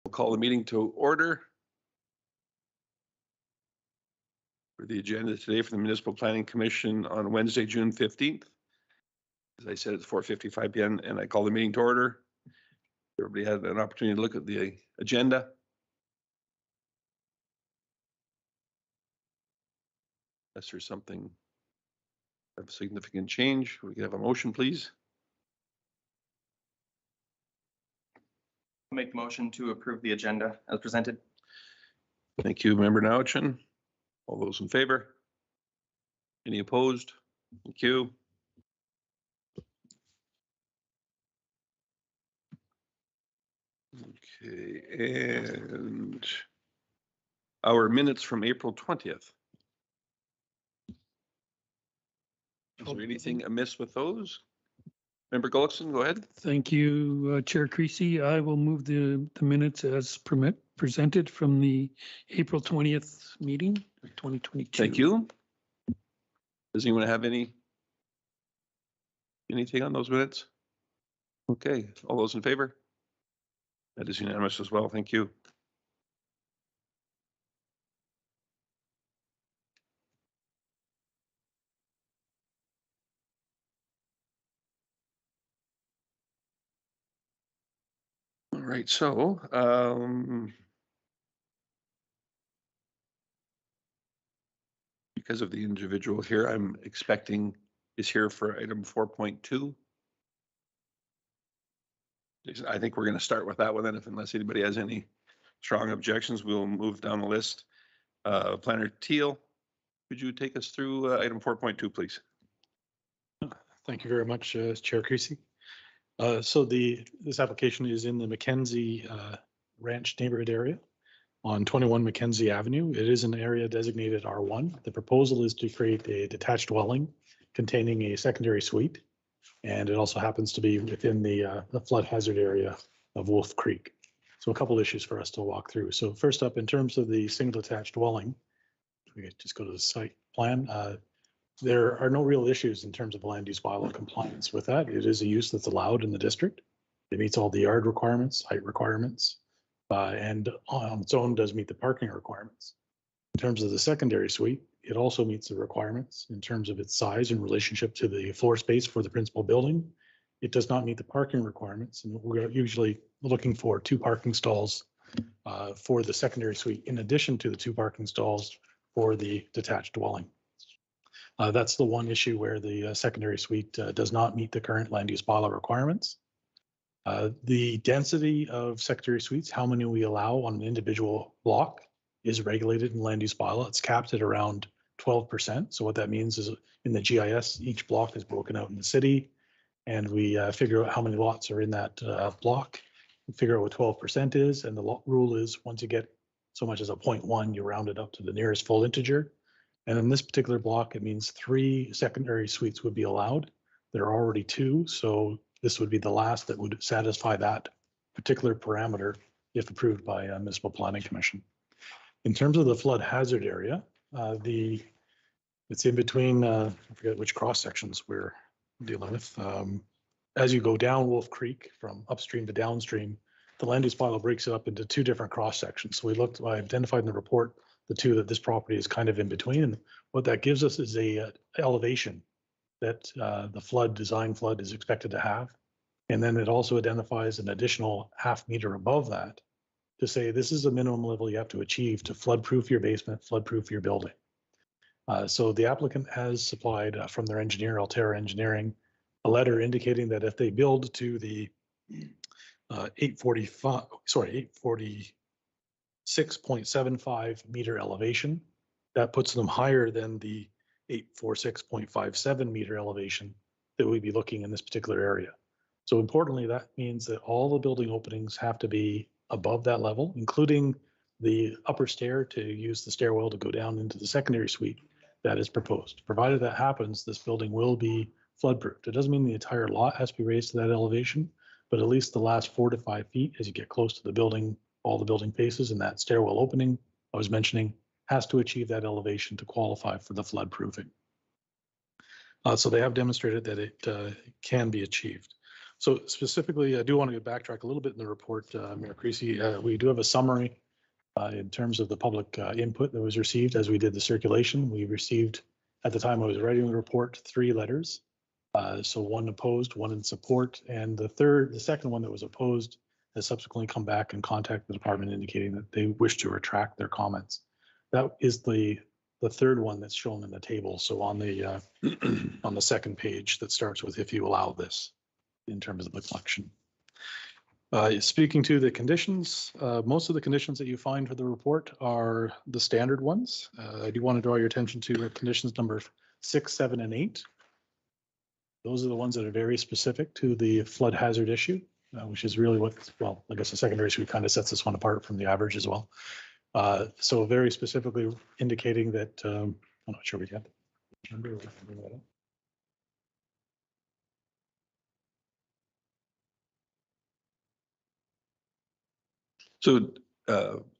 We'll call the meeting to order. For the agenda today for the Municipal Planning Commission on Wednesday, June 15th. As I said, it's 4:55 p.m. and I call the meeting to order. Everybody had an opportunity to look at the agenda. Unless there's something of significant change, we can have a motion, please. I'll make the motion to approve the agenda as presented. Thank you, Member Nauchin. All those in favor? Any opposed? Thank you. Okay, and our minutes from April 20th. Is there anything amiss with those? Member Gullickson, go ahead. Thank you, Chair Creasy. I will move the minutes as presented from the April 20th meeting, 2022. Thank you. Does anyone have anything on those minutes? Okay, all those in favor? That is unanimous as well. Thank you. All right, so because of the individual here, I'm expecting is here for item 4.2. I think we're going to start with that one then, unless anybody has any strong objections, we'll move down the list. Planner Teal, could you take us through item 4.2, please? Thank you very much, Chair Creasy. So this application is in the Mackenzie Ranch neighborhood area on 21 Mackenzie Avenue. It is an area designated R1. The proposal is to create a detached dwelling containing a secondary suite, and it also happens to be within the flood hazard area of Wolf Creek. So a couple issues for us to walk through. So first up, in terms of the single detached dwelling, we could just go to the site plan. There are no real issues in terms of land use bylaw compliance with that. It is a use that's allowed in the district. It meets all the yard requirements, height requirements, and on its own does meet the parking requirements. In terms of the secondary suite, it also meets the requirements in terms of its size in relationship to the floor space for the principal building. It does not meet the parking requirements, and we're usually looking for 2 parking stalls for the secondary suite in addition to the 2 parking stalls for the detached dwelling. That's the one issue where the secondary suite does not meet the current land use bylaw requirements. The density of secondary suites, how many we allow on an individual block, is regulated in land use bylaw. It's capped at around 12%. So what that means is in the GIS, each block is broken out in the city, and we figure out how many lots are in that block, we figure out what 12% is, and the rule is once you get so much as a 0.1, you round it up to the nearest full integer. And in this particular block, it means 3 secondary suites would be allowed. There are already 2, so this would be the last that would satisfy that particular parameter if approved by a Municipal Planning Commission. In terms of the flood hazard area, it's in between, I forget which cross sections we're dealing with. As you go down Wolf Creek from upstream to downstream, the land use bylaw breaks it up into 2 different cross sections. So I identified in the report the 2 that this property is kind of in between. And what that gives us is a elevation that the design flood is expected to have. And then it also identifies an additional ½ meter above that to say this is a minimum level you have to achieve to flood-proof your basement, flood-proof your building. So the applicant has supplied from their engineer, Altera Engineering, a letter indicating that if they build to the 846.75 meter elevation, that puts them higher than the 846.57 meter elevation that we'd be looking in this particular area. So importantly, that means that all the building openings have to be above that level, including the upper stair to use the stairwell to go down into the secondary suite that is proposed. Provided that happens, this building will be flood-proofed. It doesn't mean the entire lot has to be raised to that elevation, but at least the last 4 to 5 feet as you get close to the building, all the building faces, and that stairwell opening I was mentioning has to achieve that elevation to qualify for the flood proofing. So they have demonstrated that it can be achieved. So specifically, I do want to backtrack a little bit in the report, Mayor Creasy. We do have a summary in terms of the public input that was received as we did the circulation. We received, at the time I was writing the report, 3 letters. So 1 opposed, 1 in support, and the second one that was opposed has subsequently come back and contacted the department indicating that they wish to retract their comments. That is the third one that's shown in the table. So on the on the second page that starts with "if you allow this" in terms of the collection. Speaking to the conditions, most of the conditions that you find for the report are the standard ones. I do want to draw your attention to conditions number 6, 7, and 8. Those are the ones that are very specific to the flood hazard issue, which is really what, well, I guess the secondary issue kind of sets this one apart from the average as well. So very specifically indicating that, I'm not sure we have. So,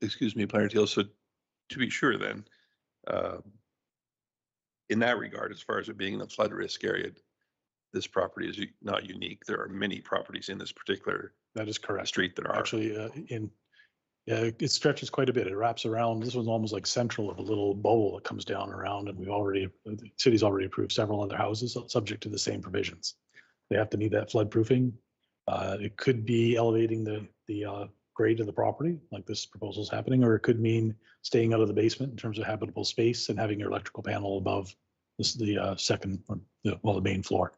excuse me, Planner Teal, so to be sure then, in that regard, as far as it being in the flood risk area, this property is not unique. There are many properties in this particular That is correct. street that are. Actually, it stretches quite a bit. It wraps around. This one's almost like central of a little bowl that comes down around, and the city's already approved several other houses subject to the same provisions. They have to meet that flood proofing. It could be elevating the grade of the property, like this proposal is happening, or it could mean staying out of the basement in terms of habitable space and having your electrical panel above the second, or the main floor.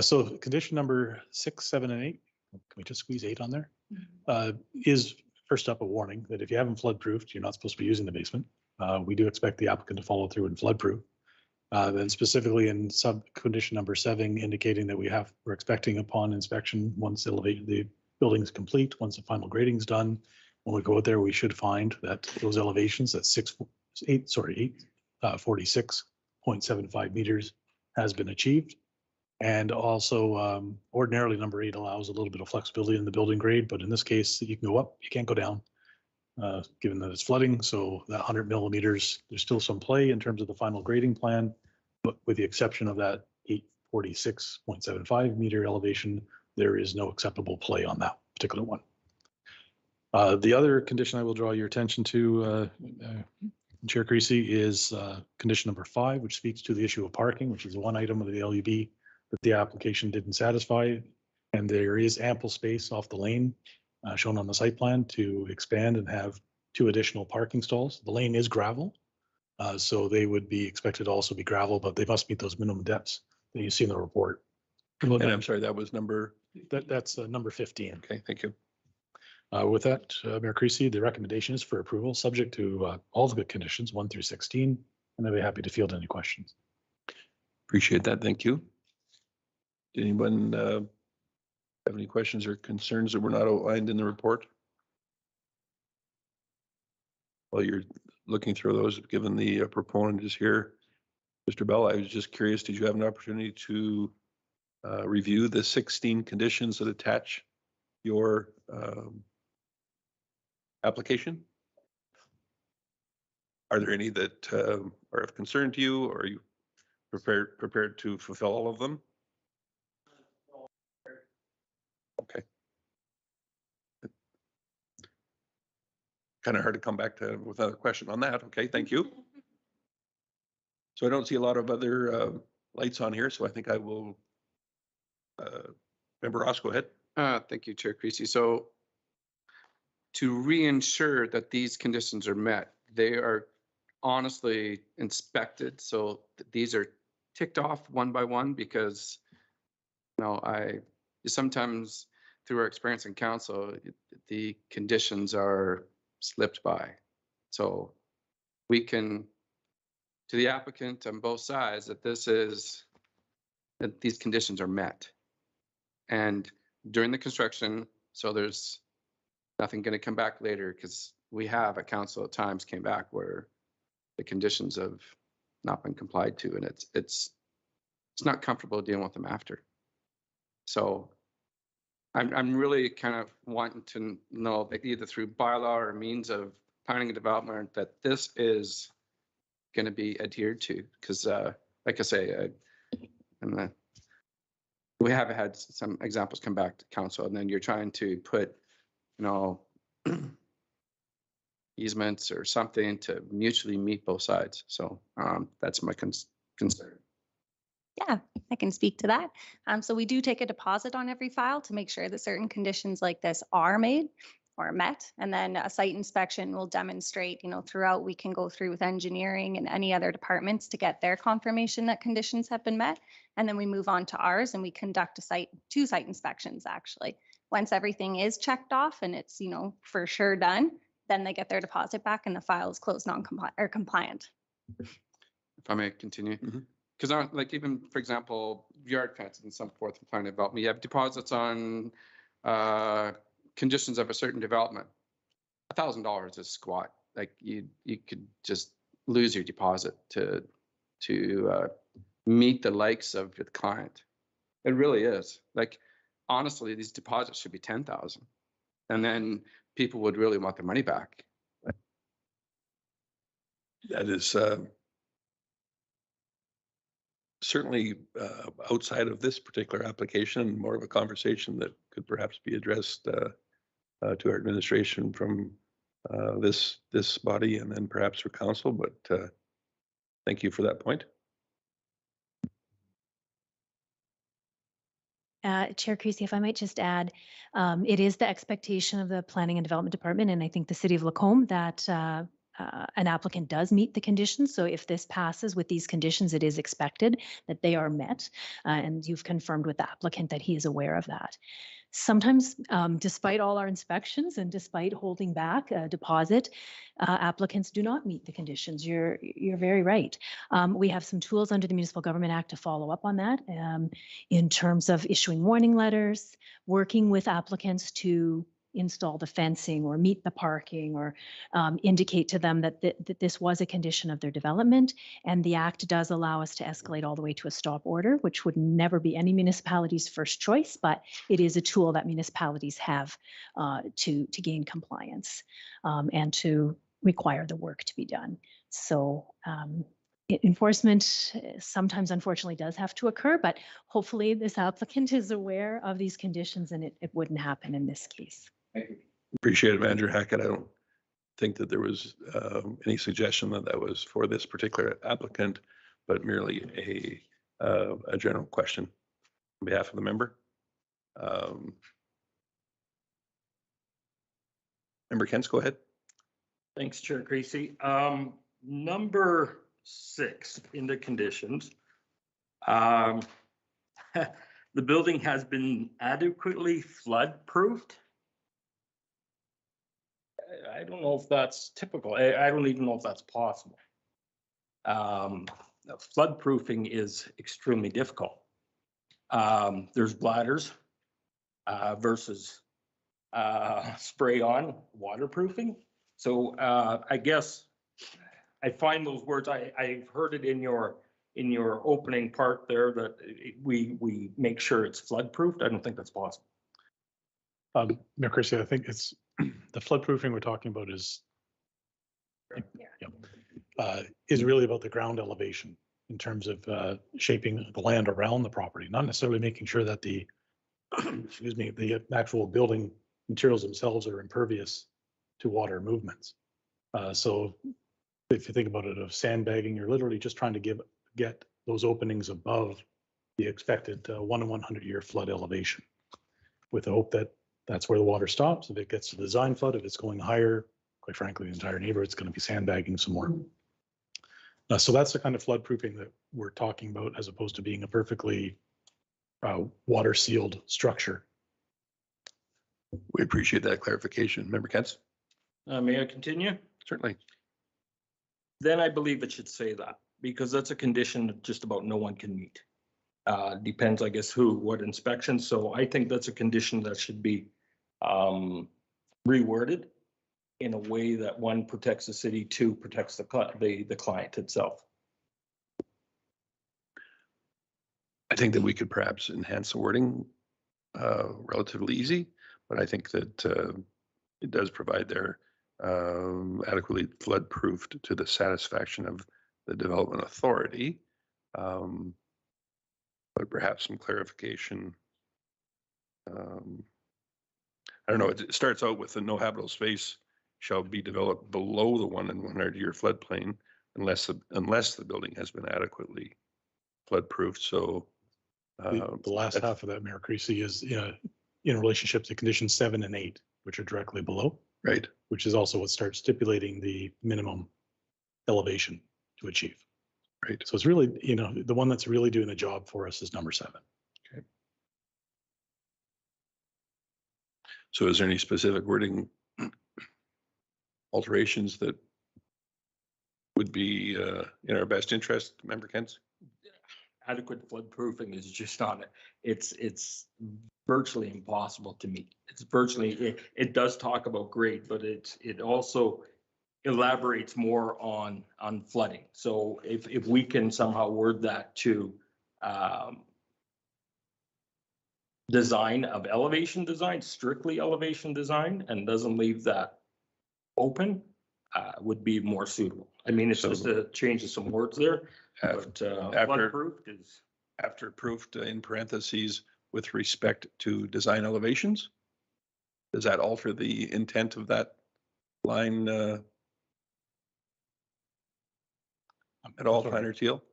So condition number 6, 7, and 8. Can we just squeeze 8 on there? Is first up a warning that if you haven't flood proofed, you're not supposed to be using the basement. We do expect the applicant to follow through and flood proof. Then specifically in sub condition number 7, indicating that we're expecting upon inspection, once the building is complete, once the final grading is done, when we go out there, we should find that those elevations at 46.75 meters has been achieved. And also ordinarily number 8 allows a little bit of flexibility in the building grade, but in this case, you can go up, you can't go down, given that it's flooding. So that 100 millimeters, there's still some play in terms of the final grading plan, but with the exception of that 846.75 meter elevation, there is no acceptable play on that particular one. The other condition I will draw your attention to, Chair Creasy, is condition number 5, which speaks to the issue of parking, which is one item of the LUB that the application didn't satisfy. And there is ample space off the lane shown on the site plan to expand and have 2 additional parking stalls. The lane is gravel, so they would be expected to also be gravel, but they must meet those minimum depths that you see in the report. And I'm sorry, that was number. That's number 15. Okay, thank you. With that, Mayor Creasy, the recommendation is for approval, subject to all the conditions 1 through 16, and I'd be happy to field any questions. Appreciate that. Thank you. Did anyone have any questions or concerns that were not outlined in the report? While you're looking through those, given the proponent is here, Mr. Bell, I was just curious, did you have an opportunity to review the 16 conditions that attach your application? Are there any that are of concern to you, or are you prepared to fulfill all of them? Okay. Kind of hard to come back to with another question on that. Okay, thank you. So I don't see a lot of other lights on here, so I think I will. Member Ross, go ahead. Thank you, Chair Creasy. So to reinsure that these conditions are met, they are honestly inspected. So these are ticked off one by one because, you know, sometimes through our experience in council, the conditions are slipped by. So we can, to the applicant on both sides, that these conditions are met. And during the construction, so there's nothing going to come back later, because we have at council at times came back where the conditions have not been complied to, and it's not comfortable dealing with them after. So I'm really kind of wanting to know that either through bylaw or means of planning and development that this is going to be adhered to, because like I say, we have had some examples come back to council, and then you're trying to put, you know, easements or something to mutually meet both sides. So that's my concern. Yeah, I can speak to that. So we do take a deposit on every file to make sure that certain conditions like this are made or met. And then a site inspection will demonstrate, throughout, we can go through with engineering and any other departments to get their confirmation that conditions have been met. And then we move on to ours and we conduct two site inspections actually. Once everything is checked off and it's, for sure done, then they get their deposit back and the file is closed non-compliant or compliant. If I may continue. Because like even, for example, yard fences and so forth, plan development, you have deposits on conditions of a certain development. $1,000 is squat. Like you could just lose your deposit to meet the likes of your client. It really is. Like honestly, these deposits should be 10,000, and then people would really want their money back. That is certainly outside of this particular application, more of a conversation that could perhaps be addressed to our administration from this body and then perhaps for council. But thank you for that point. Chair Creasy, if I might just add, it is the expectation of the Planning and Development Department, and I think the City of Lacombe, that an applicant does meet the conditions. So if this passes with these conditions, it is expected that they are met, and you've confirmed with the applicant that he is aware of that. Sometimes, despite all our inspections and despite holding back a deposit, applicants do not meet the conditions. You're very right. We have some tools under the Municipal Government Act to follow up on that, in terms of issuing warning letters, working with applicants to install the fencing or meet the parking or indicate to them that this was a condition of their development. And the Act does allow us to escalate all the way to a stop order, which would never be any municipality's first choice, but it is a tool that municipalities have to gain compliance and to require the work to be done. So enforcement sometimes unfortunately does have to occur, but hopefully this applicant is aware of these conditions and it wouldn't happen in this case. Appreciate it, Manager Hackett. I don't think that there was any suggestion that was for this particular applicant, but merely a general question on behalf of the member. Member Kents, go ahead. Thanks, Chair Creasy. Number 6 in the conditions. The building has been adequately flood proofed. I don't know if that's typical. I don't even know if that's possible. Flood proofing is extremely difficult. There's bladders versus spray on waterproofing. So I guess I find those words, I've heard it in your opening part there that we make sure it's flood proofed. I don't think that's possible. Mayor Christie, I think it's the flood proofing we're talking about is really about the ground elevation in terms of shaping the land around the property, not necessarily making sure that the the actual building materials themselves are impervious to water movements. So if you think about it of sandbagging, you're literally just trying to get those openings above the expected 1 in 100 year flood elevation, with the hope that that's where the water stops. If it gets to the design flood, if it's going higher, quite frankly, the entire neighborhood's going to be sandbagging some more. So that's the kind of flood proofing that we're talking about, as opposed to being a perfectly water sealed structure. We appreciate that clarification. Member Kents? May I continue? Certainly. Then I believe it should say that, because that's a condition that just about no one can meet. Depends, I guess, what inspection. So I think that's a condition that should be reworded in a way that, 1, protects the city, 2, protects the client itself. I think that we could perhaps enhance the wording relatively easy, but I think that it does provide their adequately flood proofed to the satisfaction of the development authority. but perhaps some clarification. I don't know, it starts out with the no habitable space shall be developed below the 1 in 100-year floodplain unless the building has been adequately flood-proofed. So The last half of that, Mayor Creasy, is in relationship to conditions 7 and 8, which are directly below, right. which is also what starts stipulating the minimum elevation to achieve. Right. So it's really, the one that's really doing the job for us is number 7. So is there any specific wording alterations that would be in our best interest, Member Kent? Adequate flood proofing is just on it. It's virtually impossible to meet. It's virtually, it does talk about grade, but it also elaborates more on flooding. So if we can somehow word that to design of elevation design, strictly elevation design, and doesn't leave that open, would be more suitable. I mean, it's just a change of some words there, but flood-proofed is. After proofed in parentheses with respect to design elevations? Does that alter the intent of that line at all, Planner Teal?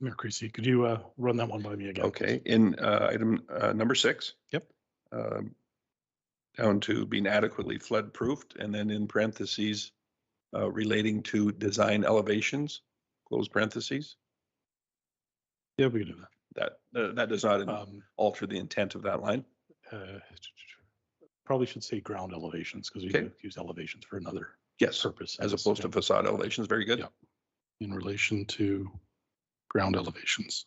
Mayor Creasy, could you run that one by me again? Okay, in item number 6. Yep. Down to being adequately flood proofed, and then in parentheses relating to design elevations, close parentheses. Yeah, we can do That does not that. alter the intent of that line. Probably should say ground elevations because we Okay. could use elevations for another Yes, purpose. as opposed to facade elevations. Very good. Yeah. In relation to ground elevations.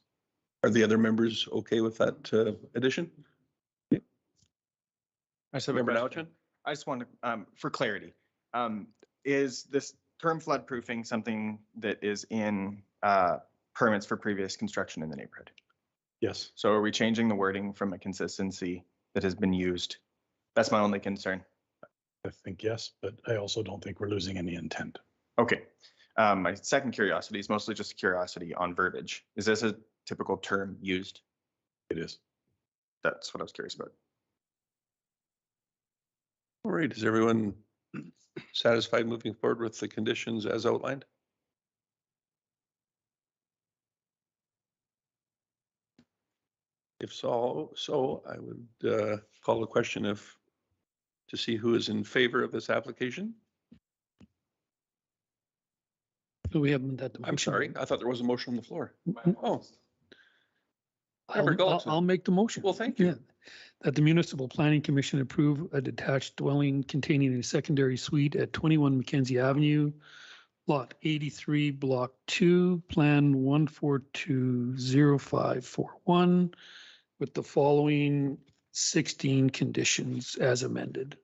Are the other members okay with that addition? I just have a Member question. Nowchan? I just want to, for clarity, is this term flood proofing something that is in permits for previous construction in the neighborhood? Yes. So are we changing the wording from a consistency that has been used? That's my only concern. I think yes, but I also don't think we're losing any intent. Okay. My second curiosity is mostly just curiosity on verbiage. Is this a typical term used? It is. That's what I was curious about. All right, is everyone satisfied moving forward with the conditions as outlined? If so, I would call the question to see who is in favor of this application. We haven't had the. I'm motion. sorry, I thought there was a motion on the floor. Oh, I'll- Member Galton. I'll make the motion. Well, thank you. Yeah. That the Municipal Planning Commission approve a detached dwelling containing a secondary suite at 21 Mackenzie Avenue, Lot 83, Block 2, Plan 1420541, with the following 16 conditions as amended.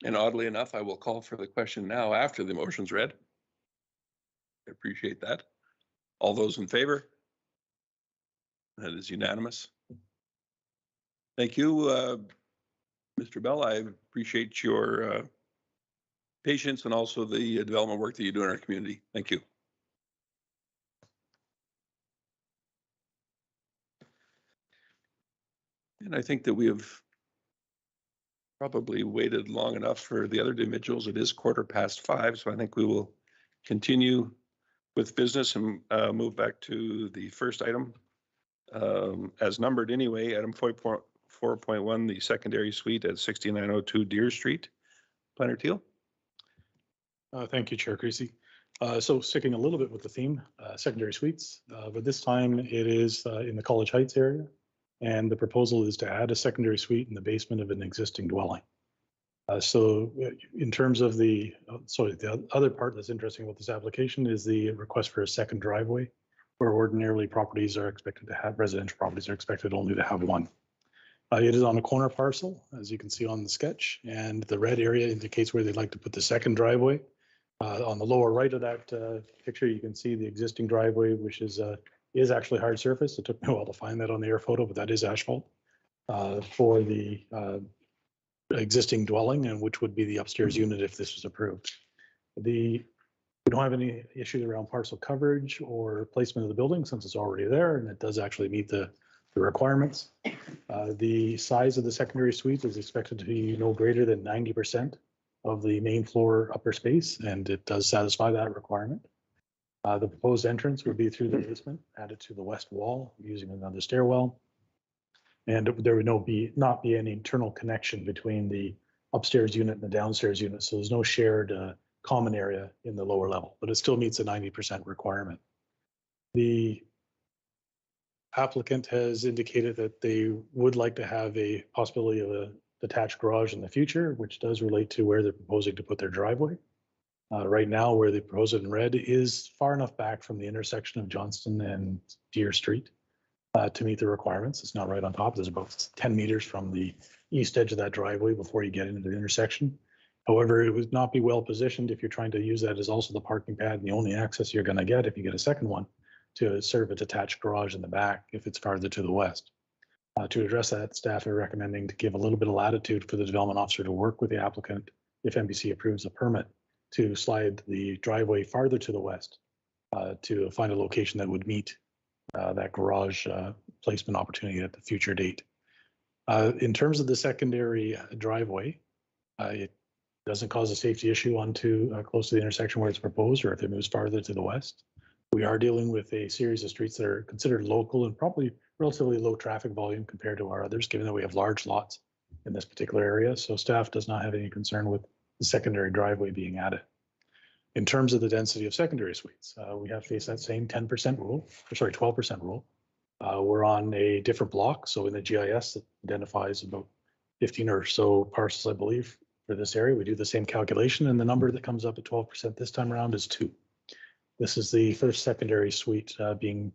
And oddly enough, I will call for the question now after the motion's read. I appreciate that. All those in favor? That is unanimous. Thank you, Mr. Bell. I appreciate your patience and also the development work that you do in our community. Thank you. And I think that we have probably waited long enough for the other individuals. It is 5:15, so I think we will continue with business and move back to the first item. As numbered anyway, item 4.1, the secondary suite at 6902 Deer Street. Planner Teal? Thank you, Chair Creasy. So sticking a little bit with the theme, secondary suites, but this time it is in the College Heights area. And the proposal is to add a secondary suite in the basement of an existing dwelling. So in terms of the other part that's interesting about this application is the request for a second driveway, where ordinarily properties are expected to have, residential properties are expected only to have one. It is on a corner parcel, as you can see on the sketch, and the red area indicates where they'd like to put the second driveway. On the lower right of that picture, you can see the existing driveway, which is actually hard surface. It took me a while to find that on the air photo, but that is asphalt for the existing dwelling, and which would be the upstairs unit if this was approved. The We don't have any issues around parcel coverage or placement of the building since it's already there and it does actually meet the requirements. The size of the secondary suite is expected to be no greater than 90% of the main floor upper space, and it does satisfy that requirement. The proposed entrance would be through the basement, added to the west wall using another stairwell. And there would not be any internal connection between the upstairs unit and the downstairs unit. So there's no shared common area in the lower level, but it still meets a 90% requirement. The applicant has indicated that they would like to have a possibility of a detached garage in the future, which does relate to where they're proposing to put their driveway. Right now, where they propose it in red is far enough back from the intersection of Johnston and Deer Street to meet the requirements. It's not right on top. There's about 10 meters from the east edge of that driveway before you get into the intersection. However, it would not be well positioned if you're trying to use that as also the parking pad and the only access you're going to get if you get a second one to serve a detached garage in the back if it's farther to the west. To address that, staff are recommending to give a little bit of latitude for the development officer to work with the applicant if MPC approves a permit to slide the driveway farther to the west to find a location that would meet that garage placement opportunity at the future date. In terms of the secondary driveway, it doesn't cause a safety issue onto close to the intersection where it's proposed or if it moves farther to the west. We are dealing with a series of streets that are considered local and probably relatively low traffic volume compared to our others, given that we have large lots in this particular area. So staff does not have any concern with the secondary driveway being added. In terms of the density of secondary suites, we have faced that same 10% rule, or sorry, 12% rule. We're on a different block. So in the GIS, it identifies about 15 or so parcels, I believe, for this area. We do the same calculation and the number that comes up at 12% this time around is 2. This is the first secondary suite being,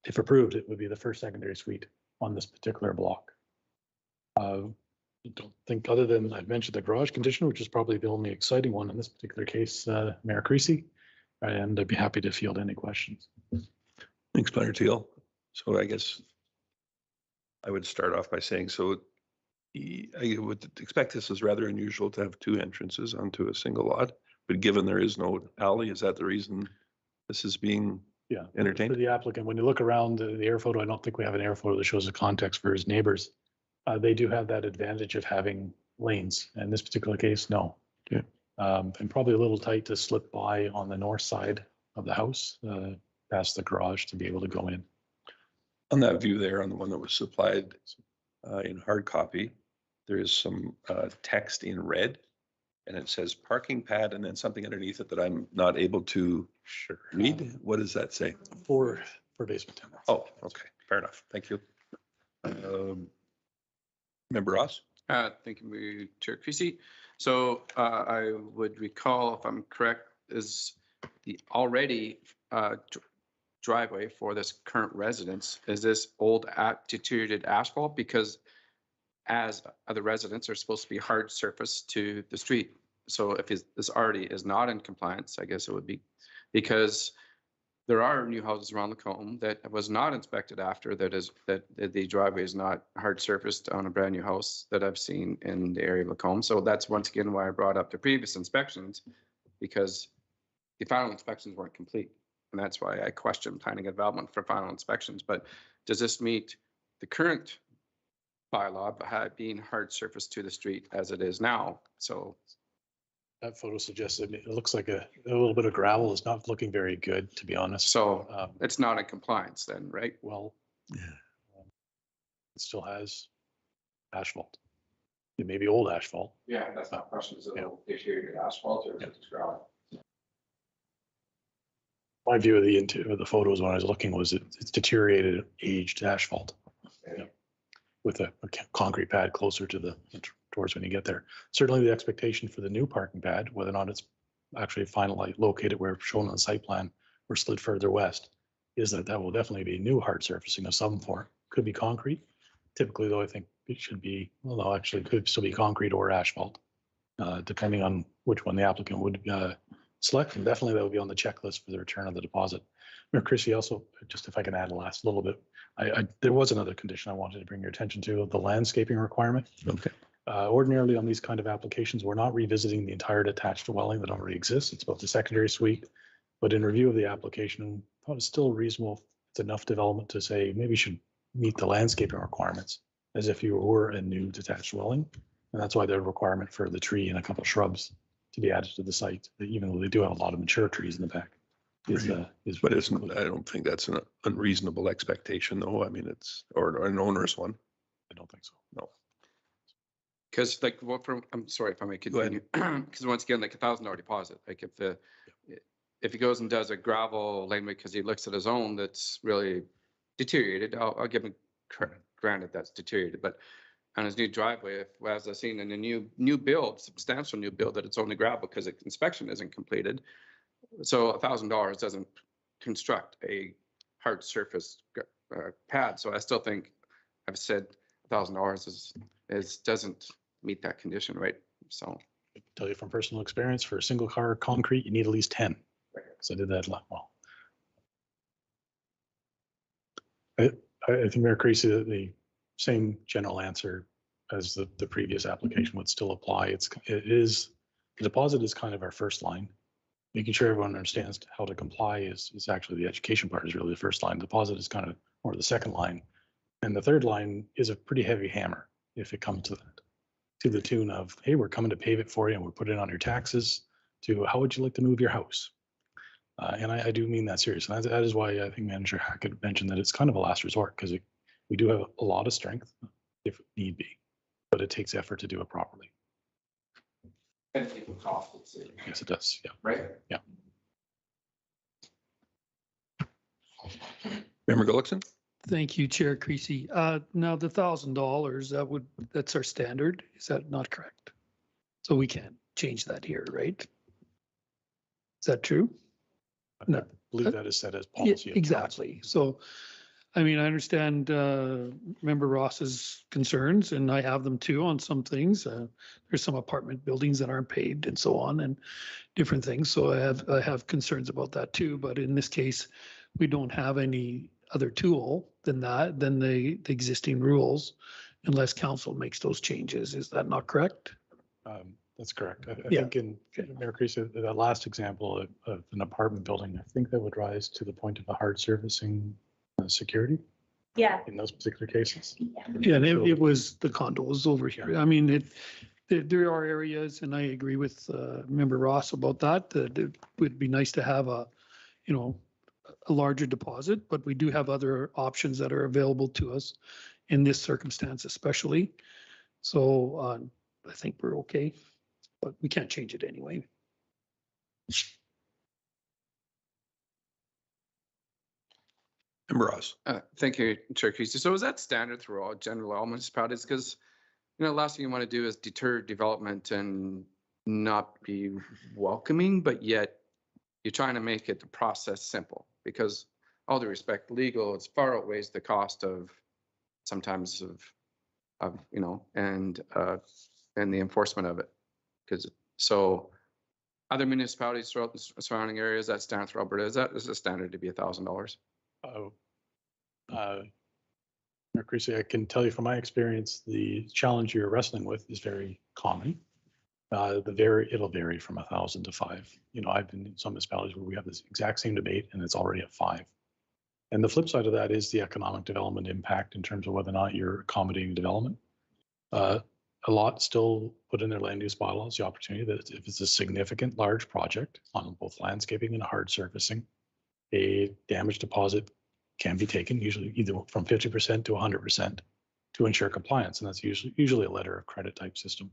if approved, it would be the first secondary suite on this particular block. I don't think, other than I've mentioned the garage condition, which is probably the only exciting one in this particular case, Mayor Creasy, and I'd be happy to field any questions. Thanks, Planner Teal. So I guess I would start off by saying, so I would expect this is rather unusual to have 2 entrances onto a single lot, but given there is no alley, is that the reason this is being entertained? For the applicant, when you look around the air photo, I don't think we have an air photo that shows the context for his neighbors. They do have that advantage of having lanes. In this particular case, no. Yeah. And probably a little tight to slip by on the north side of the house, past the garage to be able to go in. On that view there, on the one that was supplied in hard copy, there is some text in red and it says parking pad and then something underneath it that I'm not able to read. What does that say? For basement tenants. Oh, okay, fair enough. Thank you. Member Ross? Thank you, Chair Creasy. So I would recall, if I'm correct, is the already driveway for this current residence, is this old deteriorated asphalt? Because as other residents are supposed to be hard surface to the street. So if this already is not in compliance, I guess it would be, because there are new houses around Lacombe that was not inspected after that the driveway is not hard surfaced on a brand new house that I've seen in the area of Lacombe. So that's once again why I brought up the previous inspections, because the final inspections weren't complete. And that's why I question planning and development for final inspections. But does this meet the current bylaw being hard surface to the street as it is now? So that photo suggests it looks like a little bit of gravel. It's not looking very good, to be honest. So it's not in compliance then, right? Well, it still has asphalt. It may be old asphalt. Yeah, that's not a question. Is it deteriorated asphalt or is it gravel? My view of the interior of the photos when I was looking was it's deteriorated, aged asphalt. Yeah. With a concrete pad closer to the towards when you get there. Certainly the expectation for the new parking pad, whether or not it's actually finally located where shown on the site plan or slid further west, is that will definitely be new hard surfacing of some form. Could be concrete. Typically though, I think it should be, although actually could still be concrete or asphalt, depending on which one the applicant would select. And definitely that would be on the checklist for the return of the deposit. Mayor Chrissy, also, just if I can add a last little bit, there was another condition I wanted to bring your attention to, the landscaping requirement. Okay. Ordinarily on these kind of applications, we're not revisiting the entire detached dwelling that already exists. It's about the secondary suite. But in review of the application, I thought it's still reasonable. It's enough development to say maybe you should meet the landscaping requirements as if you were a new detached dwelling. And that's why the requirement for the tree and a couple shrubs to be added to the site, even though they do have a lot of mature trees in the back. But I don't think that's an unreasonable expectation though. I mean, it's, or an onerous one. I don't think so. No. Because like, what from, I'm sorry if I may Go ahead. continue, because once again, like $1,000 deposit, like if he goes and does a gravel laneway because he looks at his own that's really deteriorated, I'll give him granted that's deteriorated, but on his new driveway, if, as I've seen in a new build, substantial new build, that it's only gravel because the inspection isn't completed. So $1,000 doesn't construct a hard surface pad. So I still think I've said $1,000 doesn't meet that condition, right? So I can tell you from personal experience, for a single car concrete, you need at least 10. So I did that well. I think Mayor Creasy, the same general answer as the previous application would still apply. The deposit is kind of our first line. Making sure everyone understands how to comply is actually the education part is really the first line. Deposit is kind of more the second line. And the third line is a pretty heavy hammer if it comes to that, to the tune of, hey, we're coming to pave it for you and we'll put it on your taxes, to how would you like to move your house? And I do mean that seriously. That is why I think Manager Hackett mentioned that it's kind of a last resort, because we do have a lot of strength if need be, but it takes effort to do it properly. and it will cost it, Yes, it does. Yeah. right? Yeah. Member Gullickson? Thank you, Chair Creasy. Now the $1,000, that's our standard. Is that not correct? So we can't change that here, right? Is that true? No. I believe that is set as Yeah, policy. of exactly. So, I mean, I understand Member Ross's concerns, and I have them too on some things. There's some apartment buildings that aren't paved and so on, and different things. So I have concerns about that too. But in this case, we don't have any other tool than the existing rules, unless council makes those changes. Is that not correct? That's correct. I Yeah. think in Mayor Creasy, that last example of an apartment building, I think that would rise to the point of a hard servicing security Yeah. in those particular cases. Yeah, and it was the condos over here. I mean, there are areas, and I agree with Member Ross about that it would be nice to have a larger deposit, but we do have other options that are available to us in this circumstance especially. So I think we're okay, but we can't change it anyway. Member Ross? Thank you, Chair Creasy. So is that standard through all municipalities? Because, last thing you want to do is deter development and not be welcoming, but yet you're trying to make it the process simple, because all due respect, legal, it's far outweighs the cost of sometimes of and the enforcement of it. So other municipalities throughout the surrounding areas, that standard for Alberta, is a standard to be $1,000? Mayor Creasy, I can tell you from my experience, the challenge you're wrestling with is very common. It'll vary from 1,000 to 5. I've been in some municipalities where we have this exact same debate and it's already at 5. And the flip side of that is the economic development impact in terms of whether or not you're accommodating development. A lot still put in their land use bylaws the opportunity that if it's a significant large project on both landscaping and hard surfacing, a damage deposit can be taken, usually either from 50% to 100%, to ensure compliance. And that's usually a letter of credit type system.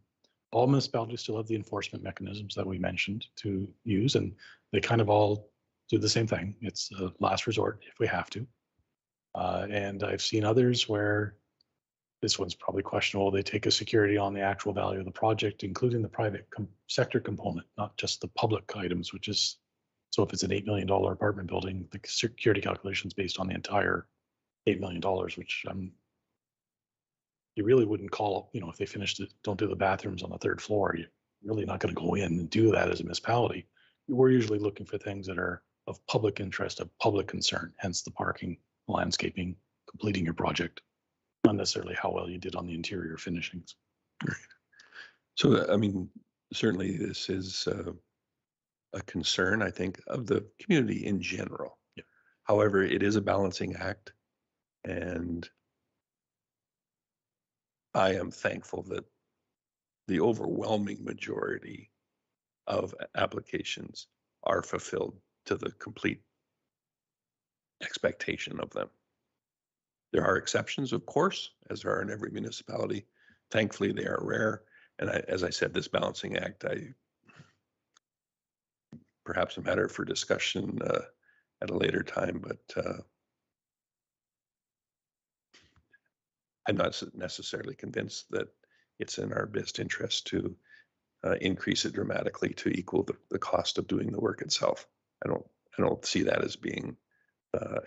All municipalities still have the enforcement mechanisms that we mentioned to use, and they kind of all do the same thing. It's a last resort if we have to. And I've seen others where this one's probably questionable. They take a security on the actual value of the project, including the private sector component, not just the public items, which is, so if it's an $8 million apartment building, the security calculation is based on the entire $8 million, which you really wouldn't call, if they don't do the bathrooms on the 3rd floor, you're really not going to go in and do that as a municipality. We're usually looking for things that are of public interest, of public concern, hence the parking, landscaping, completing your project, not necessarily how well you did on the interior finishings. So, I mean, certainly this is a concern, I think, of the community in general. Yeah. However, it is a balancing act. And I am thankful that the overwhelming majority of applications are fulfilled to the complete expectation of them. There are exceptions, of course, as there are in every municipality. Thankfully, they are rare. And as I said, this balancing act, perhaps a matter for discussion at a later time, but I'm not necessarily convinced that it's in our best interest to increase it dramatically to equal the cost of doing the work itself. I don't see that as being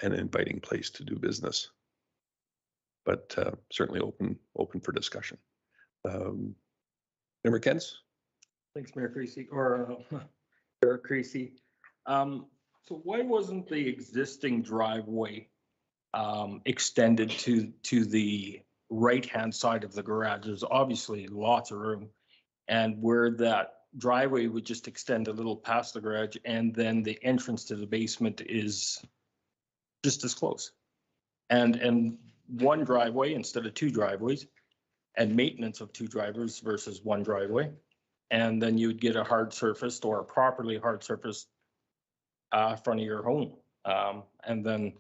an inviting place to do business, but certainly open for discussion. Member Kents? Thanks, Mayor Creasy, or Chair Creasy. So why wasn't the existing driveway extended to the right-hand side of the garage? There's obviously lots of room. And where that driveway would just extend a little past the garage, and then the entrance to the basement is just as close. And one driveway instead of two driveways, and maintenance of two driveways versus one driveway. And then you would get a hard surfaced or a properly hard surfaced front of your home. And then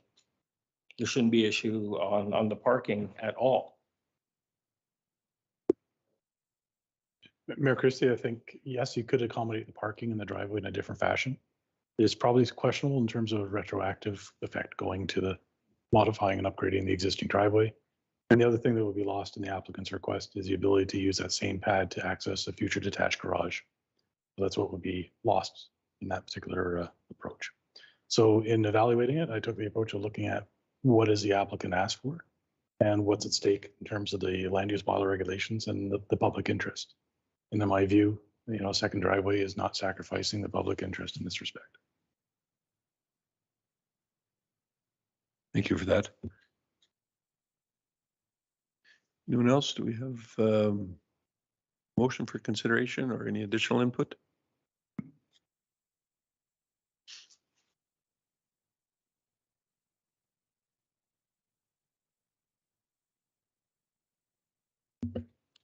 there shouldn't be issue on the parking at all. Mayor Christie, I think, yes, you could accommodate the parking in the driveway in a different fashion. It's probably questionable in terms of retroactive effect going to the modifying and upgrading the existing driveway. And the other thing that would be lost in the applicant's request is the ability to use that same pad to access a future detached garage. So that's what would be lost in that particular approach. So in evaluating it, I took the approach of looking at what is the applicant asked for and what's at stake in terms of the land use model regulations and the public interest. And in my view, a second driveway is not sacrificing the public interest in this respect. Thank you for that. Anyone else? Do we have motion for consideration or any additional input?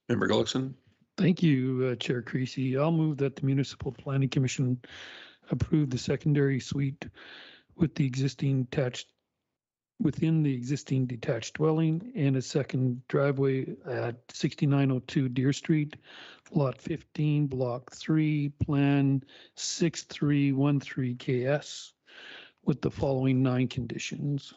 Member Gullickson? Thank you, Chair Creasy. I'll move that the Municipal Planning Commission approve the secondary suite with the existing within the existing detached dwelling and a second driveway at 6902 Deer Street, Lot 15, Block 3, Plan 6313 KS, with the following 9 conditions.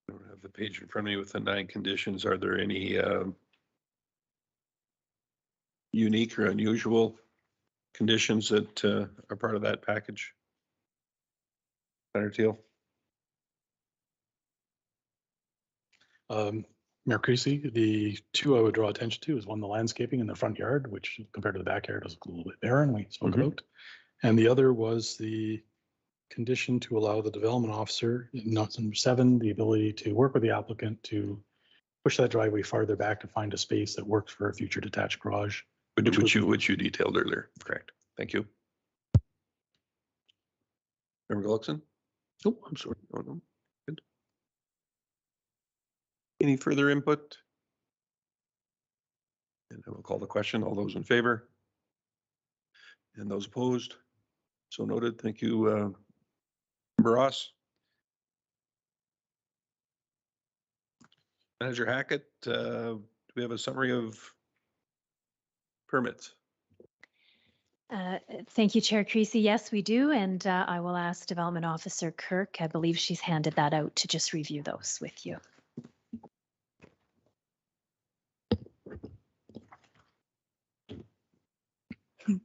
I don't have the page in front of me with the 9 conditions. Are there any unique or unusual conditions that are part of that package? Senator Teal? Mayor Creasy, the two I would draw attention to is one, the landscaping in the front yard, which compared to the backyard is a little bit barren, we spoke about. And the other was the condition to allow the development officer, number 7, the ability to work with the applicant to push that driveway farther back to find a space that works for a future detached garage. Which you detailed earlier. Correct. Thank you. Member Gullickson? Oh, I'm sorry. Oh, no. Good. Any further input? And I will call the question. All those in favor? And those opposed? So noted. Thank you, Member Ross. Manager Hackett, do we have a summary of permits? Thank you, Chair Creasy. Yes, we do. And I will ask Development Officer Kirk. I believe she's handed that out to just review those with you.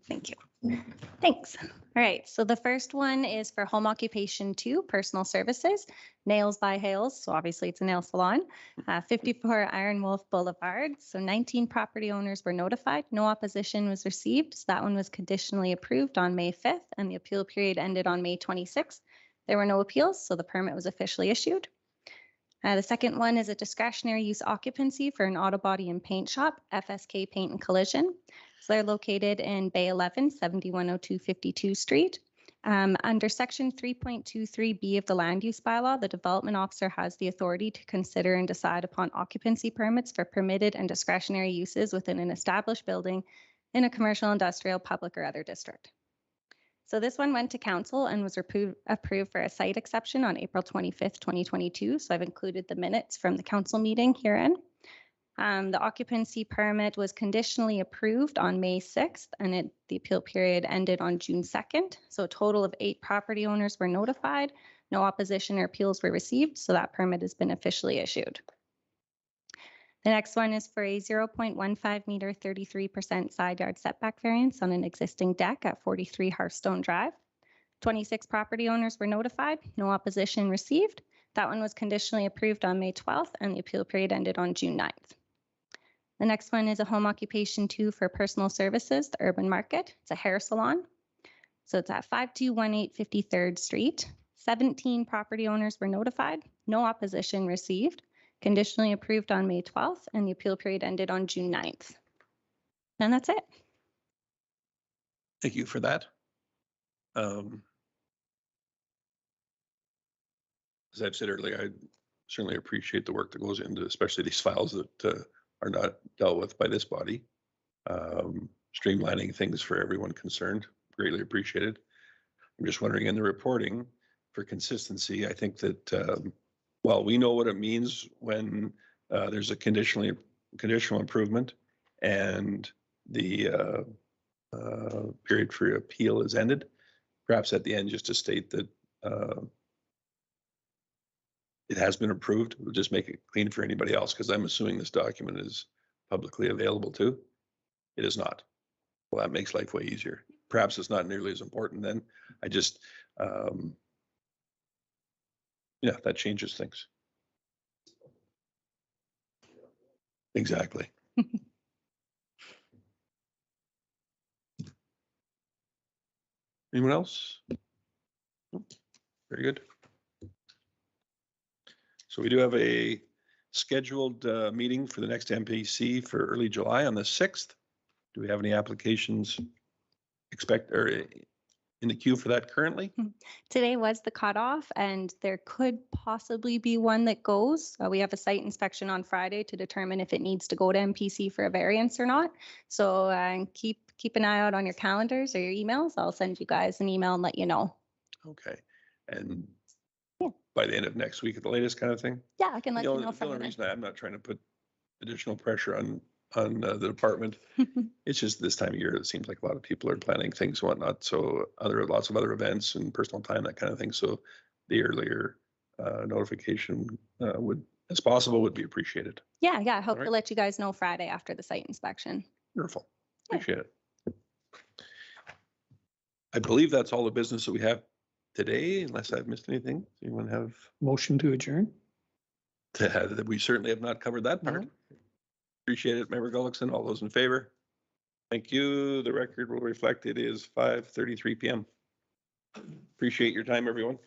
Thank you. Thanks. All right, so the first one is for home occupation 2, personal services, Nails by Hales. So obviously it's a nail salon, 54 Iron Wolf Boulevard. So 19 property owners were notified. No opposition was received. So that one was conditionally approved on May 5th and the appeal period ended on May 26th. There were no appeals, so the permit was officially issued. The second one is a discretionary use occupancy for an auto body and paint shop, FSK Paint and Collision. So they're located in Bay 11, 7102 52 Street. Under section 3.23B of the land use bylaw, the development officer has the authority to consider and decide upon occupancy permits for permitted and discretionary uses within an established building in a commercial, industrial, public, or other district. So this one went to council and was approved for a site exception on April 25th, 2022. So I've included the minutes from the council meeting herein. The occupancy permit was conditionally approved on May 6th and the appeal period ended on June 2nd. So a total of 8 property owners were notified. No opposition or appeals were received. So that permit has been officially issued. The next one is for a 0.15 meter, 33% side yard setback variance on an existing deck at 43 Hearthstone Drive. 26 property owners were notified, no opposition received. That one was conditionally approved on May 12th and the appeal period ended on June 9th. The next one is a home occupation 2 for personal services, the Urban Market. It's a hair salon. So it's at 5218 53rd Street. 17 property owners were notified, no opposition received. Conditionally approved on May 12th and the appeal period ended on June 9th. And that's it. Thank you for that. As I've said earlier, I certainly appreciate the work that goes into, especially these files that are not dealt with by this body. Streamlining things for everyone concerned, greatly appreciated. I'm just wondering in the reporting for consistency, I think that well, we know what it means when there's a conditional improvement and the period for appeal is ended. Perhaps at the end, just to state that it has been approved. We'll just make it clean for anybody else because I'm assuming this document is publicly available too. It is not. Well, that makes life way easier. Perhaps it's not nearly as important then. I just, yeah, that changes things. Exactly. Anyone else? Very good. So we do have a scheduled meeting for the next MPC for early July on the 6th. Do we have any applications in the queue for that currently? Today was the cutoff and there could possibly be one that goes. We have a site inspection on Friday to determine if it needs to go to MPC for a variance or not. So keep an eye out on your calendars or your emails. I'll send you guys an email and let you know. Okay. And Yeah. by the end of next week at the latest kind of thing? Yeah, I can let you know The from only there. reason I'm not trying to put additional pressure on the department, it's just this time of year, it seems like a lot of people are planning things and whatnot. So lots of other events and personal time, that kind of thing. So the earlier notification as possible would be appreciated. Yeah, I hope All right. to let you guys know Friday after the site inspection. Wonderful. Yeah. Appreciate it. I believe that's all the business that we have today, unless I've missed anything. Does anyone have? Motion to adjourn? That we certainly have not covered that part. Appreciate it, Member Gullickson. All those in favor? Thank you. The record will reflect it is 5:33 p.m. Appreciate your time, everyone.